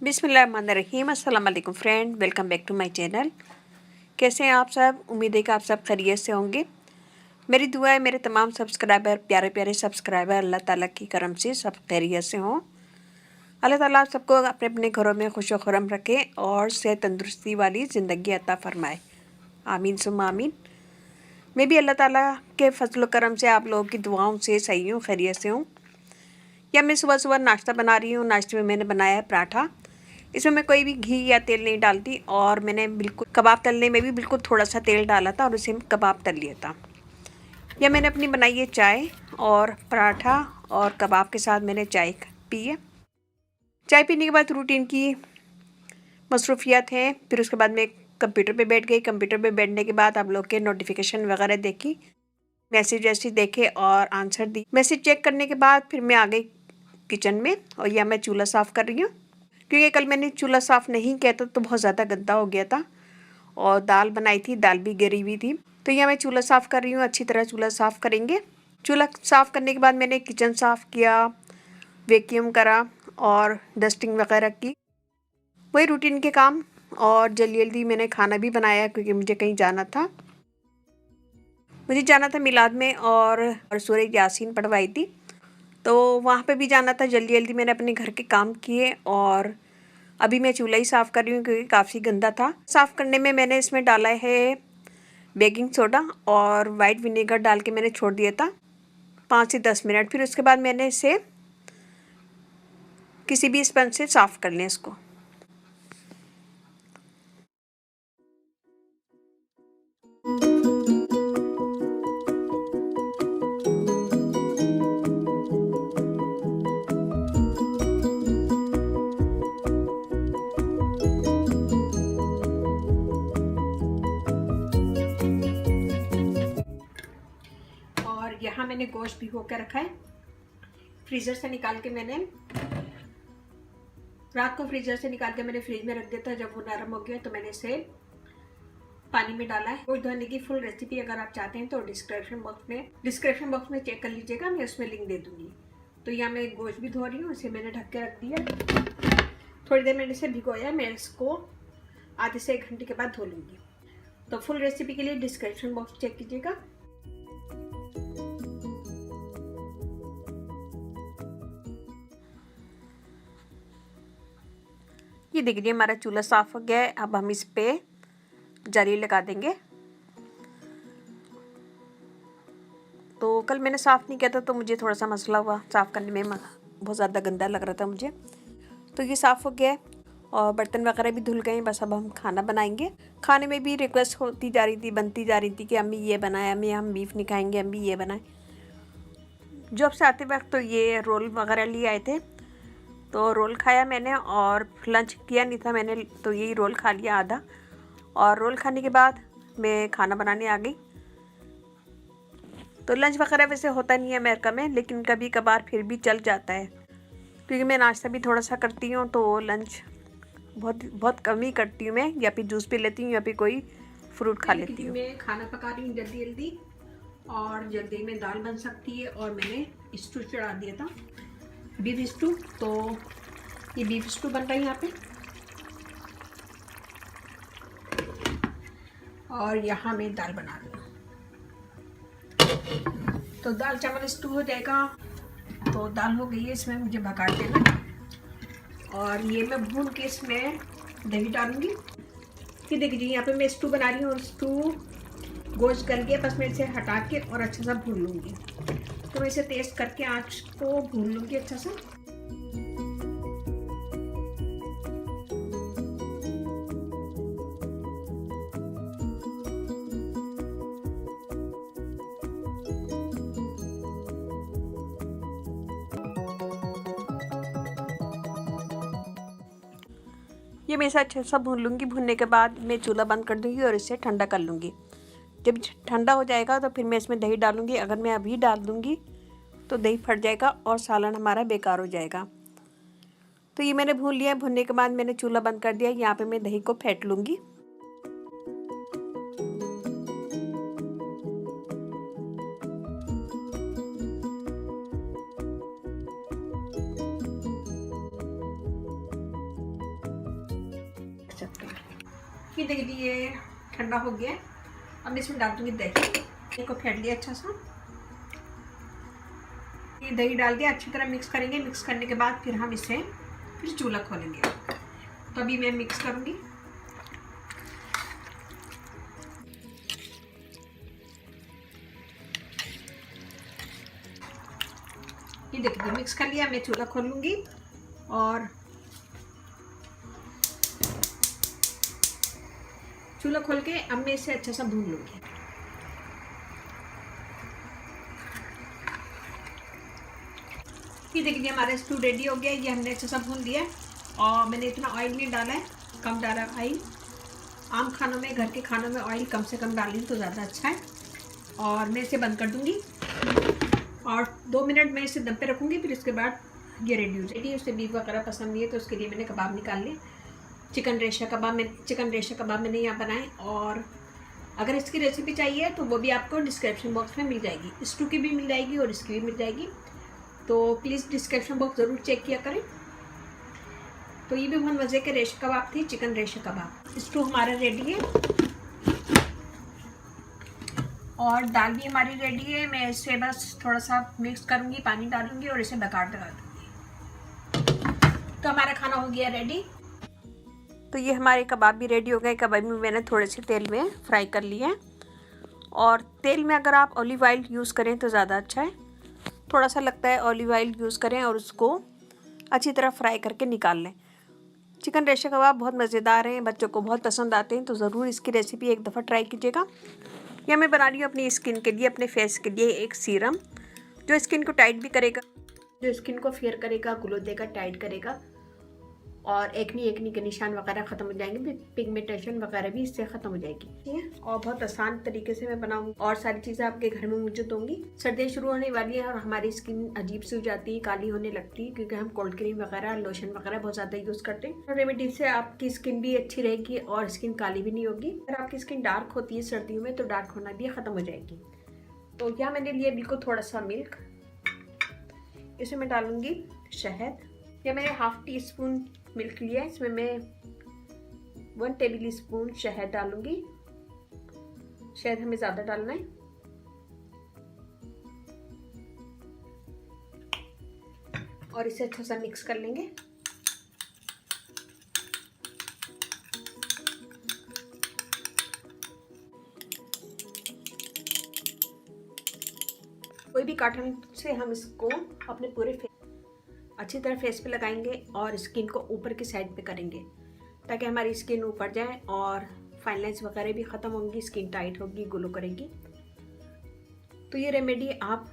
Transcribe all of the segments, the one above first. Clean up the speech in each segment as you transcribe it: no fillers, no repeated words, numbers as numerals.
बिस्मिल्लाहिर्रहमानिर्रहीम। अस्सलाम वालेकुम friend, welcome back to my channel. कैसे हैं आप सब? उम्मीद है कि आप सब खैरियत से होंगे। मेरी दुआ है मेरे तमाम सब्सक्राइबर, प्यारे प्यारे सब्सक्राइबर, अल्लाह ताला की करम से सब खैरियत से हों। अल्लाह ताला आप सबको अपने अपने घरों में खुश खुरम रखे और सेहत तंदुरुस्ती वाली ज़िंदगी अता फ़रमाए। आमीन सुम्मा आमीन। मैं भी अल्लाह ताला के फजल करम से आप लोगों की दुआओं से सही हूँ, खैरियत से हूँ। या मैं सुबह सुबह नाश्ता बना रही हूँ। नाश्ते में मैंने बनाया है पराठा। इसमें मैं कोई भी घी या तेल नहीं डालती और मैंने बिल्कुल कबाब तलने में भी बिल्कुल थोड़ा सा तेल डाला था और उसे कबाब तल लिया था। या मैंने अपनी बनाई है चाय और पराठा और कबाब के साथ मैंने चाय पी है। चाय पीने के बाद रूटीन की मसरूफियात हैं। फिर उसके बाद मैं कंप्यूटर पे बैठ गई। कंप्यूटर पे बैठने के बाद आप लोग के नोटिफिकेशन वगैरह देखी, मैसेज वैसेज देखे और आंसर दी। मैसेज चेक करने के बाद फिर मैं आ गई किचन में और यह मैं चूल्हा साफ़ कर रही हूँ, क्योंकि कल मैंने चूल्हा साफ़ नहीं किया था तो बहुत ज़्यादा गंदा हो गया था और दाल बनाई थी, दाल भी गिरी हुई थी। तो यह मैं चूल्हा साफ़ कर रही हूँ। अच्छी तरह चूल्हा साफ़ करेंगे। चूल्हा साफ़ करने के बाद मैंने किचन साफ़ किया, वैक्यूम करा और डस्टिंग वगैरह की, वही रूटीन के काम। और जल्दी जल्दी मैंने खाना भी बनाया क्योंकि मुझे कहीं जाना था। मुझे जाना था मिलाद में और सूरह यासीन पढ़वाई थी, तो वहाँ पे भी जाना था। जल्दी जल्दी मैंने अपने घर के काम किए और अभी मैं चूल्हा ही साफ़ कर रही हूँ क्योंकि काफ़ी गंदा था। साफ़ करने में मैंने इसमें डाला है बेकिंग सोडा और वाइट विनेगर डाल के मैंने छोड़ दिया था 5 से 10 मिनट। फिर उसके बाद मैंने इसे किसी भी स्पंज से साफ़ कर लें इसको। और यहाँ मैंने गोश्त भिगो के रखा है। फ्रीज़र से निकाल के मैंने रात को फ्रीज़र से निकाल के मैंने फ्रिज में रख दिया था। जब वो नरम हो गया तो मैंने इसे पानी में डाला है। गोश्त धोने की फुल रेसिपी अगर आप चाहते हैं तो डिस्क्रिप्शन बॉक्स में चेक कर लीजिएगा, मैं उसमें लिंक दे दूँगी। तो यहाँ मैं गोश्त भी धो रही हूँ, इसे मैंने ढक के रख दिया। थोड़ी देर मैंने इसे भिगोया, मैं इसको आधे से 1 घंटे के बाद धो लूँगी। तो फुल रेसिपी के लिए डिस्क्रिप्शन बॉक्स चेक कीजिएगा। ये देखिए हमारा चूल्हा साफ़ हो गया है। अब हम इस पे जाली लगा देंगे। तो कल मैंने साफ़ नहीं किया था तो मुझे थोड़ा सा मसला हुआ साफ़ करने में, बहुत ज़्यादा गंदा लग रहा था मुझे। तो ये साफ़ हो गया है और बर्तन वगैरह भी धुल गए हैं। बस अब हम खाना बनाएंगे। खाने में भी रिक्वेस्ट होती जा रही थी, बनती जा रही थी कि अम्मी ये बनाए, अम्मी हम बीफ नहीं खाएंगे, अम्मी ये बनाए। जॉब से आते वक्त तो ये रोल वगैरह लिए आए थे, तो रोल खाया मैंने और लंच किया नहीं था मैंने, तो यही रोल खा लिया आधा। और रोल खाने के बाद मैं खाना बनाने आ गई। तो लंच वगैरह वैसे होता नहीं है अमेरिका में, लेकिन कभी कभार फिर भी चल जाता है, क्योंकि मैं नाश्ता भी थोड़ा सा करती हूँ तो लंच बहुत कम ही करती हूँ मैं। या फिर जूस पी लेती हूँ या फिर कोई फ्रूट खा लेती हूँ। मैं खाना पका रही हूँ जल्दी जल्दी, और जल्दी में दाल बन सकती है। और मैंने स्टू चढ़ा दिया था, बीफ स्टू। तो ये बीफ स्टू बन रहा है यहाँ पे। और यहाँ मैं दाल बना रही हूँ। तो दाल चावल स्टू हो जाएगा। तो दाल हो गई है, इसमें मुझे भगाड़ देना। और ये मैं भून के इसमें दही डालूंगी। ये देखिए यहाँ पे मैं स्टू बना रही हूँ और स्टू गोश्त गल गया, बस मैं इसे हटा के और अच्छा सा भून लूँगी। तो मैं इसे तेज़ करके आँच को भून लूँगी अच्छा सा। ये मैं इसे अच्छा सा भून लूँगी। भूनने के बाद मैं चूल्हा बंद कर दूँगी और इसे ठंडा कर लूँगी। जब ठंडा हो जाएगा तो फिर मैं इसमें दही डालूँगी। अगर मैं अभी डाल दूँगी तो दही फट जाएगा और सालन हमारा बेकार हो जाएगा। तो ये मैंने भून लिया। भूनने के बाद मैंने चूल्हा बंद कर दिया। यहाँ पे मैं दही को फेंट लूँगी। कि देखिए ये ठंडा हो गया। अब मैं इसमें डाल दूँगी दही को फेंट लिया अच्छा सा। ये दही डाल दिया, अच्छी तरह मिक्स करेंगे। मिक्स करने के बाद फिर हम इसे फिर चूल्हा खोलेंगे। तो अभी मैं मिक्स करूँगी। ये देखिए मिक्स कर लिया, मैं चूल्हा खोल लूँगी और चूल्हा खोल के अब मैं इसे अच्छा सा भून लूँगी। ये देखिए हमारा स्टू रेडी हो गया। ये हमने अच्छा सा भून लिया और मैंने इतना ऑयल नहीं डाला है, कम डाला ऑयल। आम खानों में, घर के खानों में ऑयल कम से कम डालें तो ज़्यादा अच्छा है। और मैं इसे बंद कर दूँगी और 2 मिनट मैं इसे दम पे रखूँगी। फिर उसके बाद ये रेडी हो जाएगी। उसे बीफ वगैरह पसंद नहीं है तो उसके लिए मैंने कबाब निकाल लिए। चिकन रेशा कबाब मैंने यहाँ बनाए। और अगर इसकी रेसिपी चाहिए तो वो भी आपको डिस्क्रिप्शन बॉक्स में मिल जाएगी। स्टू की भी मिल जाएगी और इसकी भी मिल जाएगी, तो प्लीज़ डिस्क्रिप्शन बॉक्स ज़रूर चेक किया करें। तो ये भी बहुत मज़े के रेशा कबाब थी, चिकन रेशा कबाब। स्टू हमारा रेडी है और दाल भी हमारी रेडी है। मैं इसे बस थोड़ा सा मिक्स करूँगी, पानी डालूँगी और इसे बघार लगा दूँगी। तो हमारा खाना हो गया रेडी। तो ये हमारे कबाब भी रेडी हो गए। कबाब भी मैंने थोड़े से तेल में फ्राई कर लिए हैं। और तेल में अगर आप ऑलिव ऑयल यूज़ करें तो ज़्यादा अच्छा है। थोड़ा सा लगता है ऑलिव ऑयल यूज़ करें और उसको अच्छी तरह फ्राई करके निकाल लें। चिकन रेशा कबाब बहुत मज़ेदार हैं, बच्चों को बहुत पसंद आते हैं, तो ज़रूर इसकी रेसिपी एक दफ़ा ट्राई कीजिएगा। यह मैं बना रही हूँ अपनी स्किन के लिए, अपने फेस के लिए एक सीरम जो स्किन को टाइट भी करेगा, जो स्किन को फेयर करेगा, ग्लो देगा, टाइट करेगा और एक्नी के निशान वगैरह ख़त्म हो जाएंगे। पिगमेंटेशन वगैरह भी इससे ख़त्म हो जाएगी। ठीक है, और बहुत आसान तरीके से मैं बनाऊंगी और सारी चीज़ें आपके घर में मौजूद होंगी। सर्दियाँ शुरू होने वाली है और हमारी स्किन अजीब सी हो जाती है, काली होने लगती है, क्योंकि हम कोल्ड क्रीम वगैरह, लोशन वगैरह बहुत ज़्यादा यूज़ करते हैं। और रेमेडी से आपकी स्किन भी अच्छी रहेगी और स्किन काली भी नहीं होगी। अगर आपकी स्किन डार्क होती है सर्दियों में तो डार्क होना भी ख़त्म हो जाएगी। तो यहाँ मैंने लिया बिल्कुल थोड़ा सा मिल्क, इसमें मैं डालूंगी शहद। या मैंने हाफ टी स्पून मिल्क लिया है, इसमें मैं 1 टेबल स्पून शहद डालूंगी। शहद हमें ज़्यादा डालना है। और इसे अच्छा सा मिक्स कर लेंगे। कोई भी कॉटन से हम इसको अपने पूरे अच्छी तरह फेस पे लगाएंगे और स्किन को ऊपर की साइड पे करेंगे ताकि हमारी स्किन ऊपर जाए और फाइन लाइंस वगैरह भी ख़त्म होंगी, स्किन टाइट होगी, ग्लो करेगी। तो ये रेमेडी आप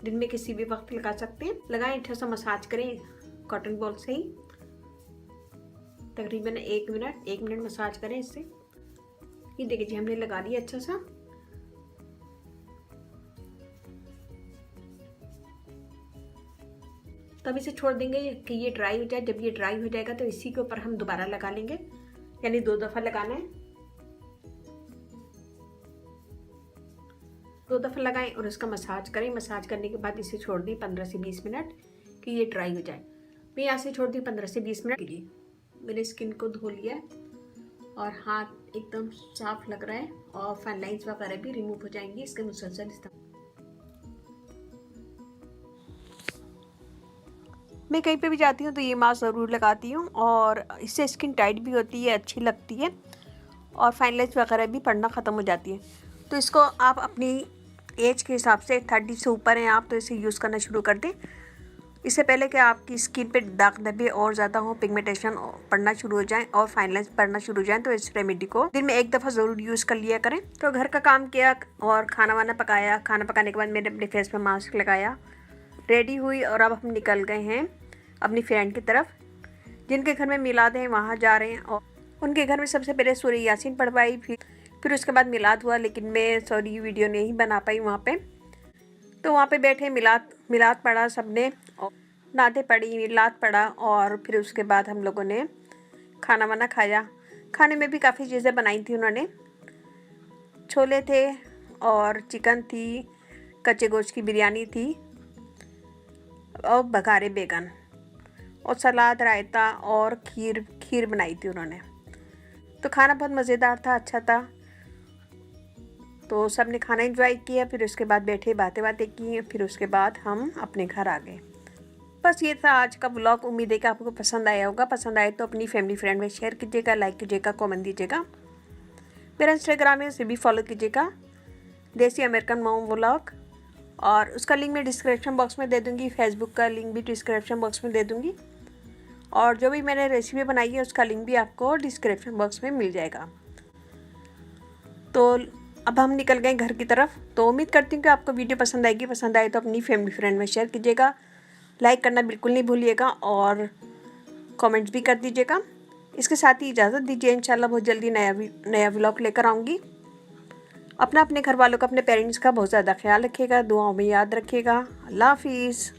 दिन में किसी भी वक्त लगा सकते हैं। लगाएं, अच्छा सा मसाज करें कॉटन बॉल से ही, तकरीबन 1 मिनट मसाज करें इससे। ये देखिए जी हमने लगा लिया अच्छा सा। तब इसे छोड़ देंगे कि ये ड्राई हो जाए। जब ये ड्राई हो जाएगा तो इसी के ऊपर हम दोबारा लगा लेंगे, यानी 2 दफ़ा लगाना है। 2 दफ़ा लगाएं और इसका मसाज करें। मसाज करने के बाद इसे छोड़ दें 15 से 20 मिनट कि ये ड्राई हो जाए। मैं यहाँ से छोड़ दी 15 से 20 मिनट के लिए। मैंने स्किन को धो लिया है और हाथ एकदम साफ लग रहा है और फाइन लाइंस वगैरह भी रिमूव हो जाएंगी इसके मुसलसल इस्तेमाल। मैं कहीं पे भी जाती हूँ तो ये मास्क ज़रूर लगाती हूँ और इससे स्किन टाइट भी होती है, अच्छी लगती है और फाइन लाइंस वगैरह भी पड़ना ख़त्म हो जाती है। तो इसको आप अपनी एज के हिसाब से 30 से ऊपर हैं आप तो इसे यूज़ करना शुरू कर दें। इससे पहले कि आपकी स्किन पे दाग धब्बे और ज़्यादा हो, पिगमेंटेशन पड़ना शुरू हो जाए और फाइन लाइंस पड़ना शुरू हो जाए, तो इस रेमेडी को दिन में 1 दफ़ा ज़रूर यूज़ कर लिया करें। तो घर का काम किया और खाना वाना पकाया। खाना पकाने के बाद मैंने अपने फेस पे मास्क लगाया, रेडी हुई और अब हम निकल गए हैं अपनी फ्रेंड की तरफ जिनके घर में मिलाद है, वहाँ जा रहे हैं। और उनके घर में सबसे पहले सूरह यासीन पढ़वाई, फिर उसके बाद मिलाद हुआ, लेकिन मैं सॉरी वीडियो नहीं बना पाई वहाँ पे। तो वहाँ पे बैठे मिलाद पढ़ा सबने, नाते पढ़ी, मिलाद पढ़ा और फिर उसके बाद हम लोगों ने खाना वाना खाया। खाने में भी काफ़ी चीज़ें बनाई थी उन्होंने। छोले थे और चिकन थी, कच्चे गोश्त की बिरयानी थी और बघारे बैगन और सलाद, रायता और खीर बनाई थी उन्होंने। तो खाना बहुत मज़ेदार था, अच्छा था। तो सब ने खाना एंजॉय किया, फिर उसके बाद बैठे बातें बातें की, फिर उसके बाद हम अपने घर आ गए। बस ये था आज का ब्लॉग। उम्मीद है कि आपको पसंद आया होगा। पसंद आए तो अपनी फैमिली फ्रेंड में शेयर कीजिएगा, लाइक कीजिएगा, कमेंट दीजिएगा। मेरा इंस्टाग्राम है, उसे भी फॉलो कीजिएगा, देसी अमेरिकन मॉम व्लॉग। और उसका लिंक मैं डिस्क्रिप्शन बॉक्स में दे दूँगी, फेसबुक का लिंक भी डिस्क्रिप्शन बॉक्स में दे दूँगी। और जो भी मैंने रेसिपी बनाई है उसका लिंक भी आपको डिस्क्रिप्शन बॉक्स में मिल जाएगा। तो अब हम निकल गए घर की तरफ। तो उम्मीद करती हूँ कि आपको वीडियो पसंद आएगी। पसंद आए तो अपनी फैमिली फ्रेंड में शेयर कीजिएगा, लाइक करना बिल्कुल नहीं भूलिएगा और कमेंट्स भी कर दीजिएगा। इसके साथ ही इजाज़त दीजिए। इंशाल्लाह बहुत जल्दी नया व्लॉग लेकर आऊँगी। अपने घर वालों का, अपने पेरेंट्स का बहुत ज़्यादा ख्याल रखिएगा, दुआओं में याद रखिएगा। अल्लाह हाफिज़।